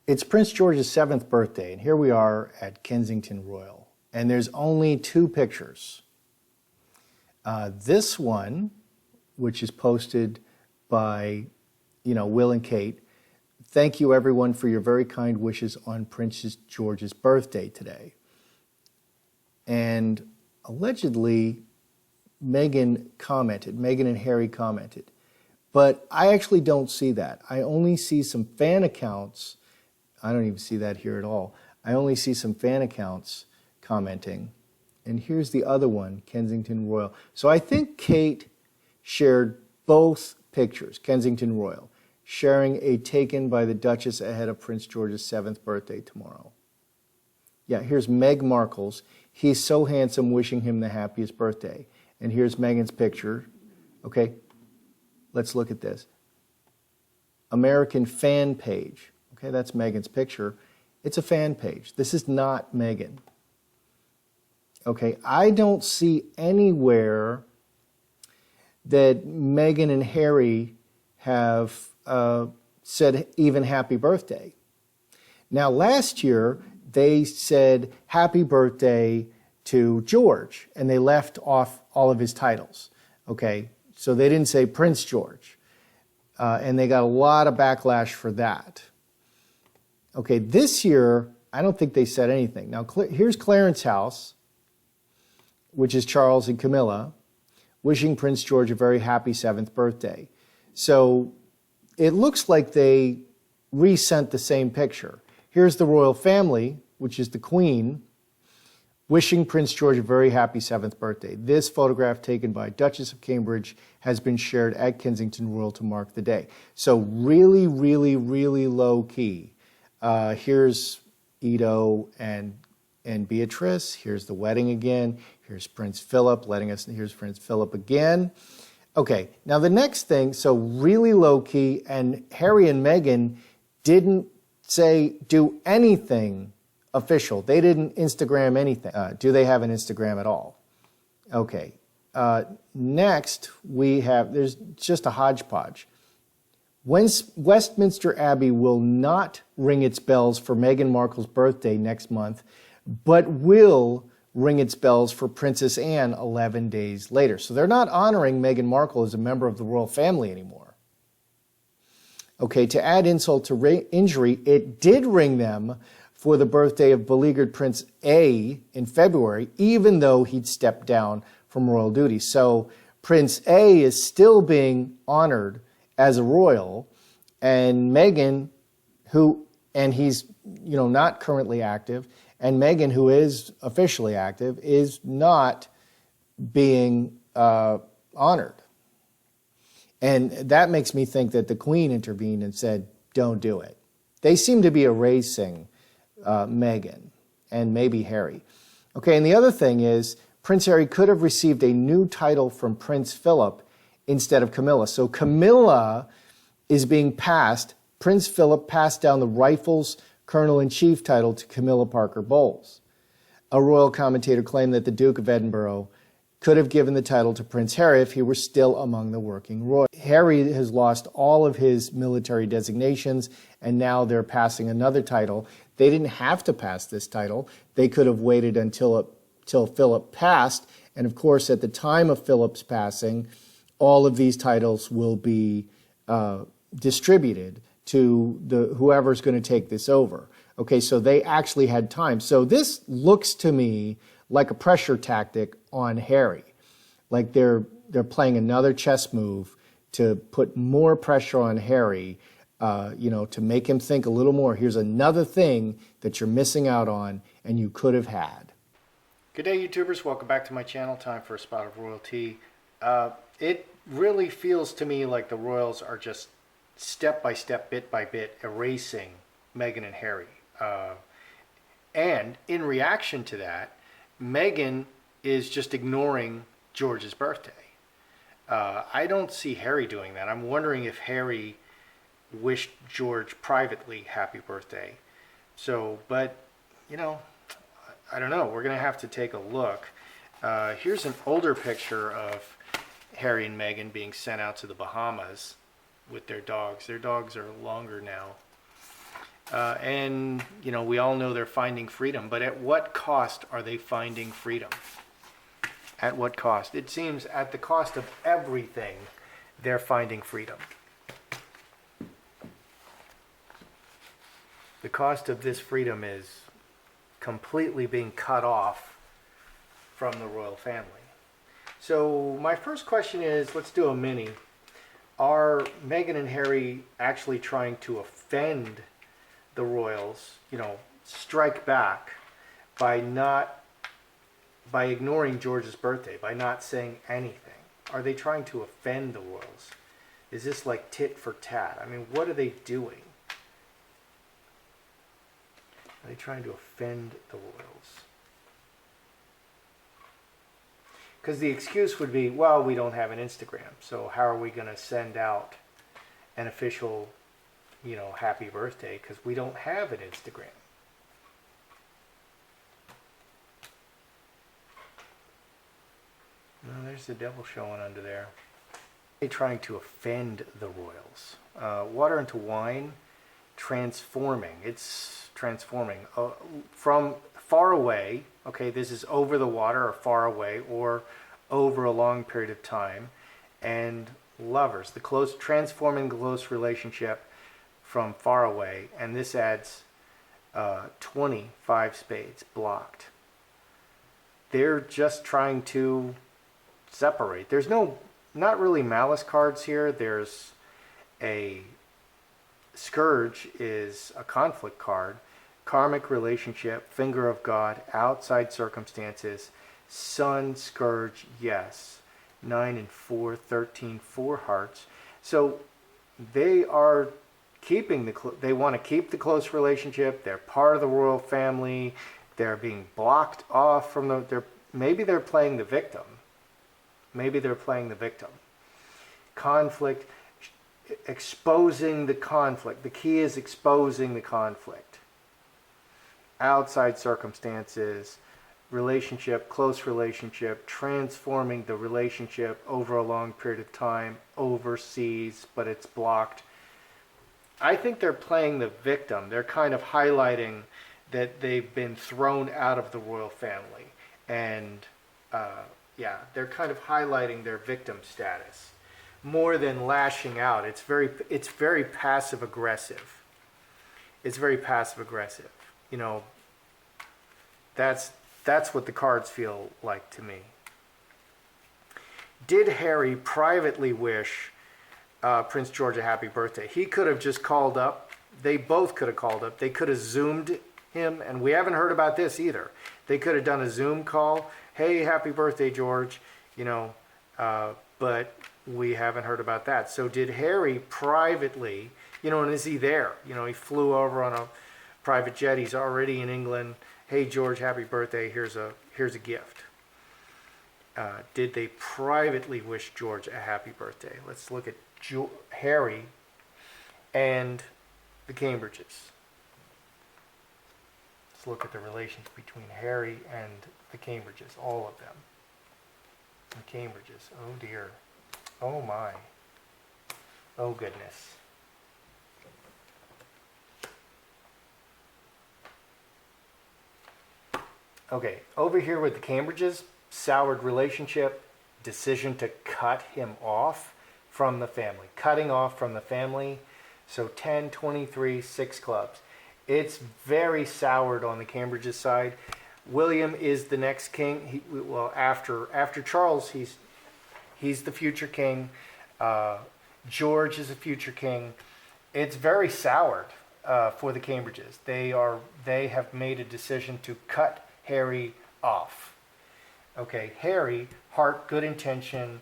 It's Prince George's 7th birthday, and here we are at Kensington Royal. And there's only two pictures. This one, which is posted by, Will and Kate. Thank you, everyone, for your very kind wishes on Prince George's birthday today. And allegedly, Meghan and Harry commented. But I actually don't see that. I only see some fan accounts. I don't even see that here at all. I only see some fan accounts commenting. And here's the other one, Kensington Royal. So I think Kate shared both pictures, Kensington Royal, sharing a taken by the Duchess ahead of Prince George's 7th birthday tomorrow. Yeah, here's Meg Markle's. He's so handsome, wishing him the happiest birthday. And here's Meghan's picture. Okay, let's look at this. American fan page. Okay, that's Meghan's picture. It's a fan page. This is not Meghan. Okay, I don't see anywhere that Meghan and Harry have said even happy birthday. Now, last year, they said happy birthday to George, and they left off all of his titles. Okay, so they didn't say Prince George, and they got a lot of backlash for that. Okay, this year, I don't think they said anything. Now, here's Clarence House, which is Charles and Camilla, wishing Prince George a very happy 7th birthday. So it looks like they resent the same picture. Here's the royal family, which is the Queen, wishing Prince George a very happy 7th birthday. This photograph taken by Duchess of Cambridge has been shared at Kensington Royal to mark the day. So really, really, really low key. Here's Ito and Beatrice. Here's the wedding again. Here's Prince Philip here's Prince Philip again. Okay, now the next thing, so really low key, and Harry and Meghan didn't do anything official. They didn't Instagram anything. Do they have an Instagram at all? Okay, next there's just a hodgepodge. Westminster Abbey will not ring its bells for Meghan Markle's birthday next month, but will ring its bells for Princess Anne 11 days later. So they're not honoring Meghan Markle as a member of the royal family anymore. Okay, to add insult to injury, it did ring them for the birthday of beleaguered Prince A in February, even though he'd stepped down from royal duty. So Prince A is still being honored as a royal, and Meghan, he's not currently active, and Meghan, who is officially active, is not being honored. And that makes me think that the Queen intervened and said, don't do it. They seem to be erasing Meghan and maybe Harry. Okay, and the other thing is, Prince Harry could have received a new title from Prince Philip instead of Camilla. So Camilla is being passed. Prince Philip passed down the Rifles Colonel-in-Chief title to Camilla Parker Bowles. A royal commentator claimed that the Duke of Edinburgh could have given the title to Prince Harry if he were still among the working royals. Harry has lost all of his military designations, and now they're passing another title. They didn't have to pass this title. They could have waited until Philip passed, and of course, at the time of Philip's passing, all of these titles will be distributed to whoever's going to take this over. Okay, so they actually had time. So this looks to me like a pressure tactic on Harry. Like they're playing another chess move to put more pressure on Harry, to make him think a little more. Here's another thing that you're missing out on and you could have had. Good day, YouTubers. Welcome back to my channel. Time for a spot of royalty. It really feels to me like the royals are just step by step, bit by bit, erasing Meghan and Harry. And in reaction to that, Meghan is just ignoring George's birthday. I don't see Harry doing that. I'm wondering if Harry wished George privately happy birthday. So, but, I don't know. We're going to have to take a look. Here's an older picture of Harry and Meghan being sent out to the Bahamas with their dogs. Their dogs are longer now. And, we all know they're finding freedom, but at what cost are they finding freedom? At what cost? It seems at the cost of everything, they're finding freedom. The cost of this freedom is completely being cut off from the royal family. So my first question is, let's do a mini. Are Meghan and Harry actually trying to offend the royals, strike back by ignoring George's birthday, by not saying anything? Are they trying to offend the royals? Is this like tit for tat? I mean, what are they doing? Are they trying to offend the royals? Because the excuse would be, well, we don't have an Instagram, so how are we going to send out an official, happy birthday? Because we don't have an Instagram. No, there's the devil showing under there. They're trying to offend the royals. Water into wine, transforming. It's transforming from far away. Okay, this is over the water or far away or over a long period of time. And lovers, transforming the close relationship from far away. And this adds 25 spades blocked. They're just trying to separate. There's not really malice cards here. There's a Scourge is a conflict card. Karmic relationship, finger of God, outside circumstances, Sun, Scourge, yes. 9 and 4, 13, 4 hearts. So they are keeping they want to keep the close relationship. They're part of the royal family. They're being blocked off from maybe they're playing the victim. Maybe they're playing the victim. Conflict, exposing the conflict. The key is exposing the conflict. Outside circumstances, relationship, close relationship, transforming the relationship over a long period of time, overseas, but it's blocked. I think they're playing the victim. They're kind of highlighting that they've been thrown out of the royal family. And they're kind of highlighting their victim status more than lashing out. It's very passive aggressive. It's very passive aggressive. That's what the cards feel like to me. Did Harry privately wish Prince George a happy birthday? He could have just called up. They both could have called up. They could have Zoomed him, and we haven't heard about this either. They could have done a Zoom call. Hey, happy birthday, George. But we haven't heard about that. So did Harry privately, and is he there? He flew over on a private jet. He's already in England. Hey, George, happy birthday. Here's a gift. Did they privately wish George a happy birthday? Let's look at Harry and the Cambridges. Let's look at the relations between Harry and the Cambridges, all of them. The Cambridges, oh dear. Oh my. Oh goodness. Okay, over here with the Cambridges, soured relationship, decision to cut him off from the family. Cutting off from the family. So 10, 23, 6 clubs. It's very soured on the Cambridges side. William is the next king. After Charles, he's the future king. George is a future king. It's very soured for the Cambridges. They have made a decision to cut Harry off. Okay, Harry, heart, good intention,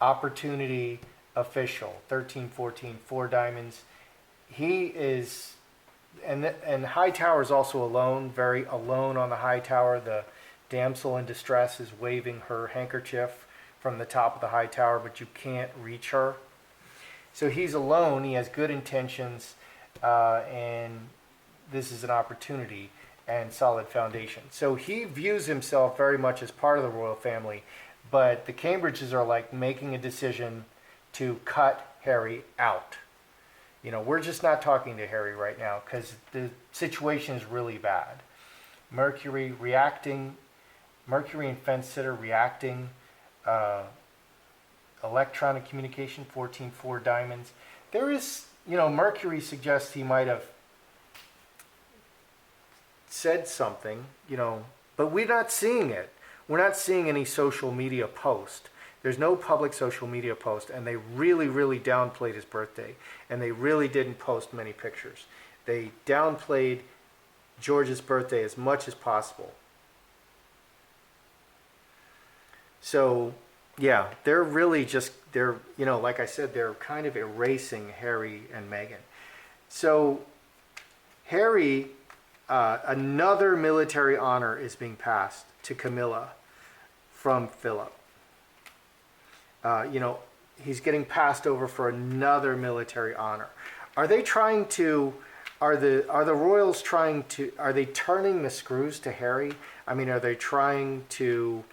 opportunity, official, 13, 14, 4 diamonds. He is, and Hightower is also alone, very alone on the Hightower. The damsel in distress is waving her handkerchief from the top of the Hightower, but you can't reach her. So he's alone, he has good intentions, and this is an opportunity and solid foundation. So he views himself very much as part of the royal family, but the Cambridges are like making a decision to cut Harry out. we're just not talking to Harry right now because the situation is really bad. Mercury and fence sitter reacting, electronic communication, 14-4 diamonds. There is, Mercury suggests he might have said something, but we're not seeing it. We're not seeing any social media post. There's no public social media post, and they really, really downplayed his birthday, and they really didn't post many pictures. They downplayed George's birthday as much as possible. So, yeah, they're really like I said, they're kind of erasing Harry and Meghan. So, Harry, another military honor is being passed to Camilla from Philip. He's getting passed over for another military honor. Are they trying to? Are the royals trying to? Are they turning the screws to Harry? I mean, are they trying to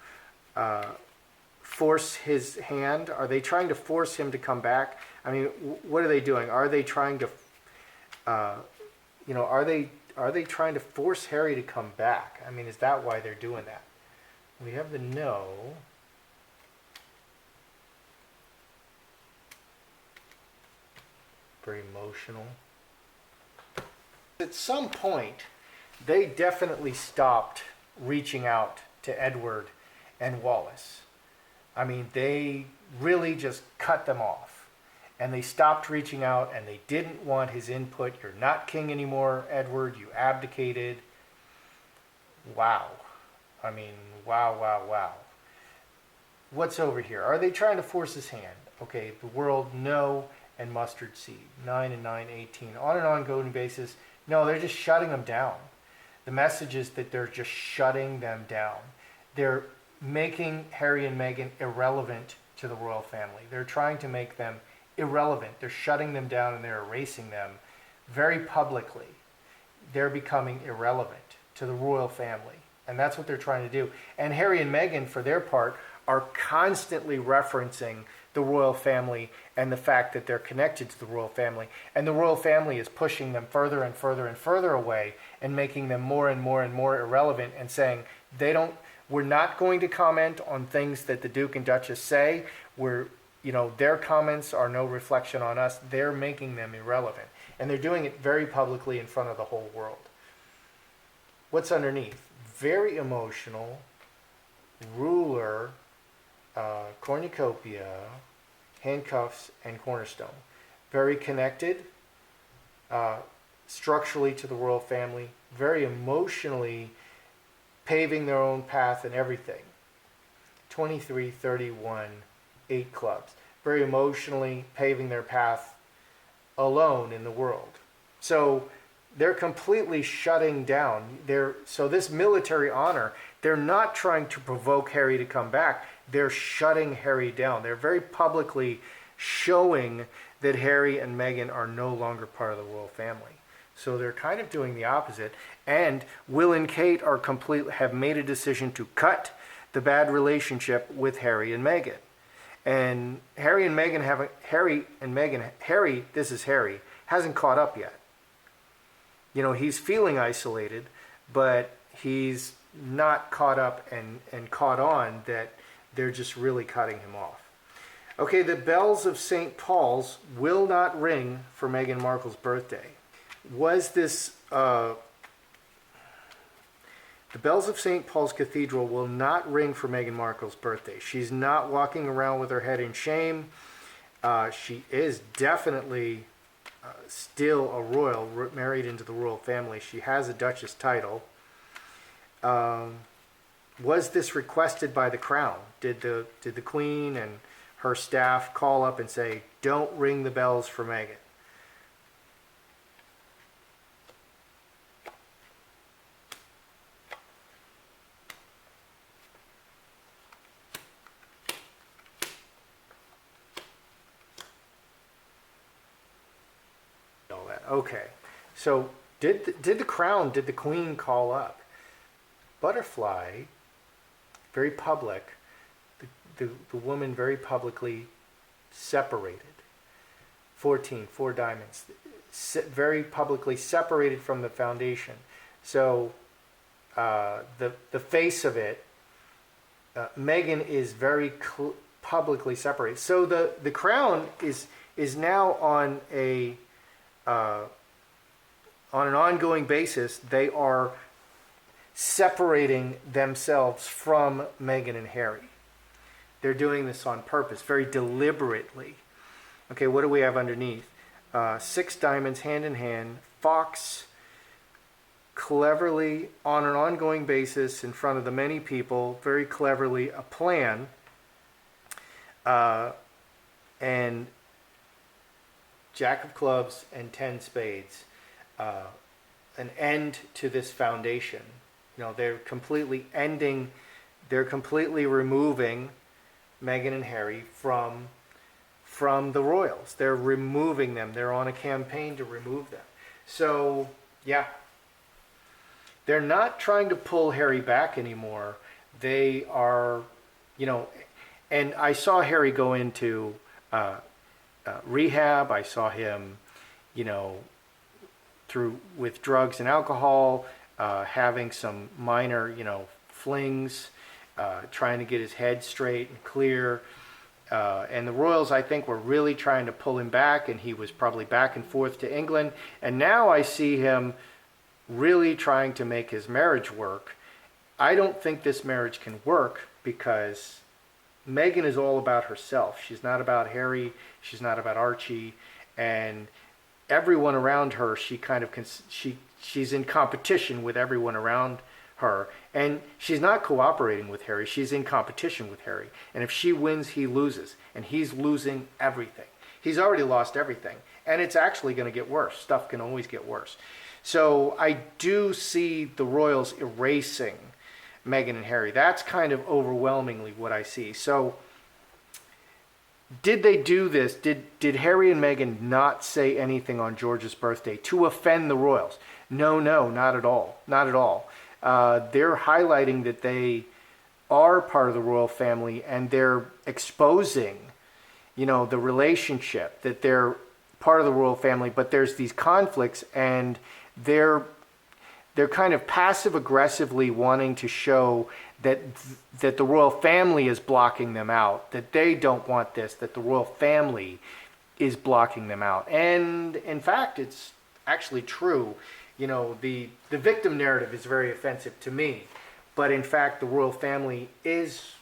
force his hand? Are they trying to force him to come back? I mean, what are they doing? Are they trying to? Are they trying to force Harry to come back? I mean, is that why they're doing that? We have the no. Very emotional. At some point, they definitely stopped reaching out to Edward and Wallace. I mean, they really just cut them off. And they stopped reaching out, and they didn't want his input. You're not king anymore, Edward. You abdicated. Wow. I mean, wow. What's over here? Are they trying to force his hand? Okay, the world, no, and mustard seed. 9 and 9, 18. On an ongoing basis. No, they're just shutting them down. The message is that they're just shutting them down. They're making Harry and Meghan irrelevant to the royal family. They're trying to make them irrelevant. They're shutting them down and they're erasing them very publicly. They're becoming irrelevant to the royal family. And that's what they're trying to do. And Harry and Meghan, for their part, are constantly referencing the royal family and the fact that they're connected to the royal family. And the royal family is pushing them further and further and further away and making them more and more and more irrelevant and saying, we're not going to comment on things that the Duke and Duchess say. Their comments are no reflection on us. They're making them irrelevant. And they're doing it very publicly in front of the whole world. What's underneath? Very emotional, ruler, cornucopia, handcuffs, and cornerstone. Very connected structurally to the royal family, very emotionally paving their own path and everything. 23, 31, 8 clubs. Very emotionally paving their path alone in the world. So they're completely shutting down. So this military honor, they're not trying to provoke Harry to come back. They're shutting Harry down. They're very publicly showing that Harry and Meghan are no longer part of the royal family. So they're kind of doing the opposite. And Will and Kate have made a decision to cut the bad relationship with Harry and Meghan. And Harry, this is Harry, hasn't caught up yet. He's feeling isolated, but he's not caught up and caught on that they're just really cutting him off. Okay, the bells of St. Paul's will not ring for Meghan Markle's birthday. The bells of St. Paul's Cathedral will not ring for Meghan Markle's birthday. She's not walking around with her head in shame. She is definitely still a royal, married into the royal family. She has a duchess title. Was this requested by the crown? Did the Queen and her staff call up and say, don't ring the bells for Meghan? Okay, so did the Queen call up? Butterfly, very public, the woman very publicly separated 14, 4 diamonds, very publicly separated from the foundation. So the face of it, Meghan is very publicly separated. So the crown is now on an ongoing basis. They are separating themselves from Meghan and Harry. They're doing this on purpose, very deliberately. Okay, what do we have underneath? 6 diamonds, hand in hand, fox, cleverly, on an ongoing basis, in front of the many people, very cleverly, a plan, and Jack of clubs and 10 spades, an end to this foundation. You know, they're completely removing Meghan and Harry from the royals. They're removing them. They're on a campaign to remove them. So, yeah. They're not trying to pull Harry back anymore. They are, you know, and I saw Harry go into rehab. I saw him, you know, with drugs and alcohol, having some minor, you know, flings, trying to get his head straight and clear. And the royals, I think, were really trying to pull him back, and he was probably back and forth to England. And now I see him really trying to make his marriage work. I don't think this marriage can work because Meghan is all about herself. She's not about Harry. She's not about Archie. And everyone around her, she's in competition with everyone around her. And she's not cooperating with Harry. She's in competition with Harry. And if she wins, he loses. And he's losing everything. He's already lost everything. And it's actually going to get worse. Stuff can always get worse. So I do see the royals erasing Meghan and Harry. That's kind of overwhelmingly what I see. So did they do this? Did Harry and Meghan not say anything on George's birthday to offend the royals? No, not at all. Not at all. They're highlighting that they are part of the royal family, and they're exposing, you know, the relationship, that they're part of the royal family, but there's these conflicts, and they're kind of passive aggressively wanting to show that the royal family is blocking them out, that they don't want this, that the royal family is blocking them out. And in fact, it's actually true. You know, the victim narrative is very offensive to me, but in fact the royal family is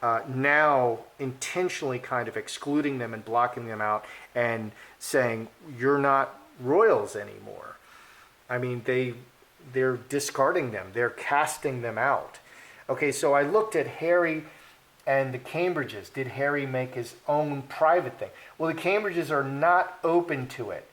now intentionally kind of excluding them and blocking them out and saying, you're not royals anymore. I mean, they're discarding them. They're casting them out. Okay, so I looked at Harry and the Cambridges. Did Harry make his own private thing? Well, the Cambridges are not open to it.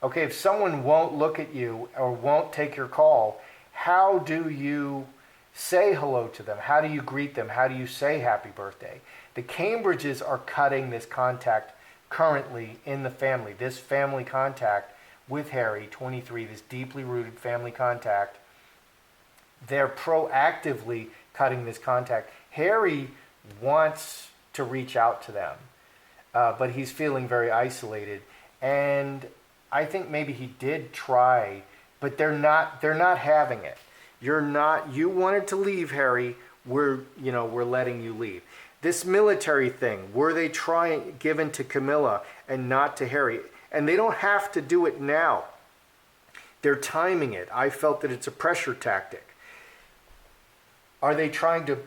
Okay, if someone won't look at you or won't take your call, how do you say hello to them? How do you greet them? How do you say happy birthday? The Cambridges are cutting this contact currently in the family, this family contact with Harry, 23, this deeply rooted family contact. They're proactively cutting this contact. Harry wants to reach out to them, but he's feeling very isolated. And I think maybe he did try, but they're not having it. You wanted to leave, Harry. We're letting you leave. This military thing, were they given to Camilla and not to Harry? And they don't have to do it now. They're timing it. I felt that it's a pressure tactic. Are they trying to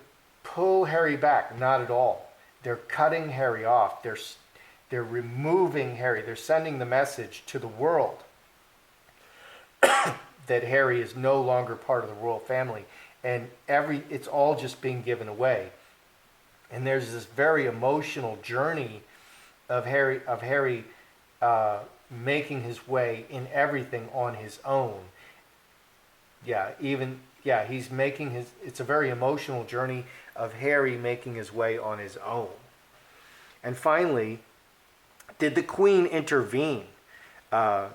pull Harry back? Not at all. They're cutting Harry off. They're removing Harry. They're sending the message to the world that Harry is no longer part of the royal family, and it's all just being given away. And there's this very emotional journey of Harry making his way in everything on his own. It's a very emotional journey of Harry making his way on his own. And finally, did the Queen intervene to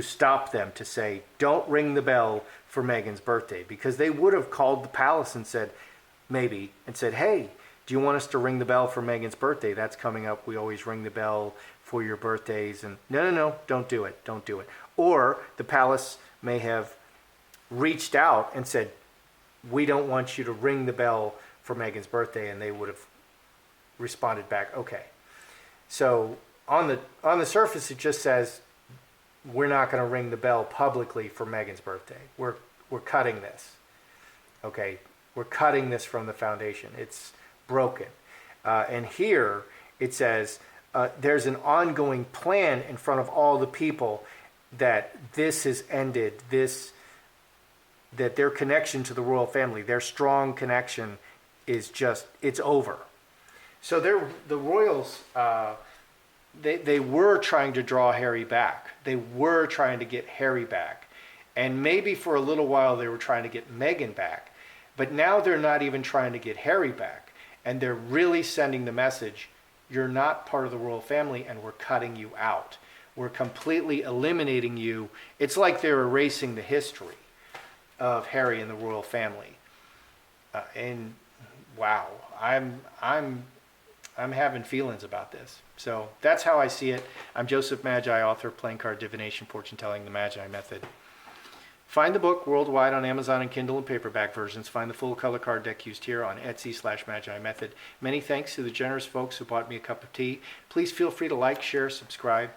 stop them, to say, don't ring the bell for Meghan's birthday? Because they would have called the palace and said, hey, Do you want us to ring the bell for Meghan's birthday? That's coming up. We always ring the bell for your birthdays. And no, don't do it. Don't do it. Or the palace may have reached out and said, we don't want you to ring the bell for Meghan's birthday. And they would have responded back, okay. So on the surface, it just says, we're not going to ring the bell publicly for Meghan's birthday. We're cutting this. Okay, we're cutting this from the foundation. It's broken. And here it says there's an ongoing plan in front of all the people that this has ended. That their connection to the royal family, their strong connection, is just, it's over. So the royals. They were trying to draw Harry back. They were trying to get Harry back. And maybe for a little while they were trying to get Meghan back. But now they're not even trying to get Harry back. And they're really sending the message, you're not part of the royal family and we're cutting you out. We're completely eliminating you. It's like they're erasing the history of Harry and the royal family. And wow, I'm having feelings about this. So that's how I see it. I'm Joseph Magi, author of Playing Card Divination, Fortune Telling, The Magi Method. Find the book worldwide on Amazon and Kindle and paperback versions. Find the full color card deck used here on Etsy/Magi Method. Many thanks to the generous folks who bought me a cup of tea. Please feel free to like, share, subscribe.